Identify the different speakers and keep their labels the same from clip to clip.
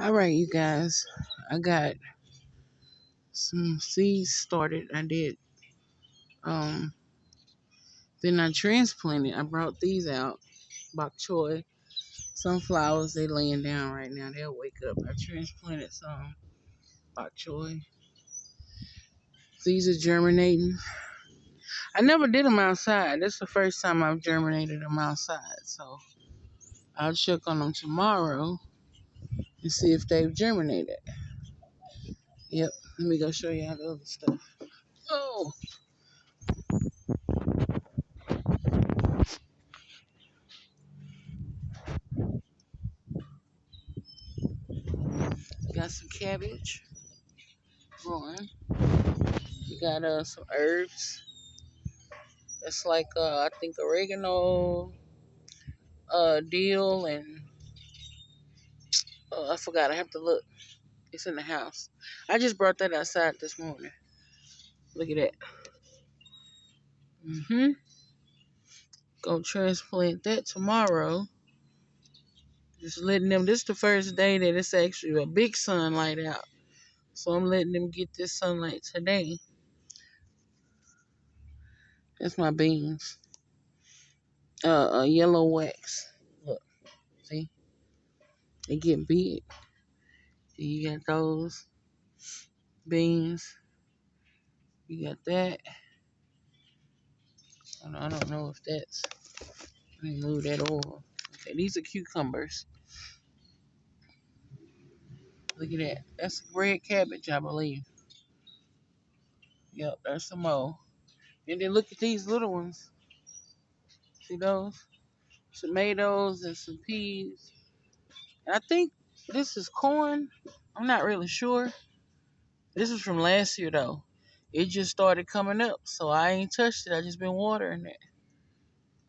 Speaker 1: All right, you guys. I got some seeds started. I did. Um, then I transplanted. I brought these out. Bok choy, sunflowers. They laying down right now. They'll wake up. I transplanted some bok choy. These are germinating. I never did them outside. This is the first time I've germinated them outside. So I'll check on them tomorrow and see if they've germinated. Yep. Let me go show you how the other stuff. Oh, got some cabbage growing. We got some herbs. It's like I think oregano, dill, and I forgot. I have to look. It's in the house. I just brought that outside this morning. Look at that. Go transplant that tomorrow. Just letting them. This is the first day that it's actually a big sunlight out. So I'm letting them get this sunlight today. That's my beans. Yellow wax. Look, see, they get big. You got those beans. You got that. I don't know if that's. Let me move that over. Okay, these are cucumbers. Look at that. That's red cabbage, I believe. Yep, that's some more. And then look at these little ones. See those? Tomatoes and some peas. And I think this is corn. I'm not really sure. This is from last year though. It just started coming up, so I ain't touched it. I just been watering it.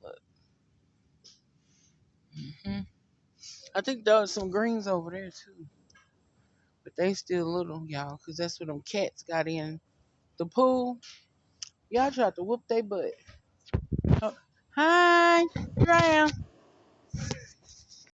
Speaker 1: Look. I think there's some greens over there too, but they still little, y'all, cause that's what them cats got in the pool. Y'all tried to whoop they butt. Oh, hi, here I am.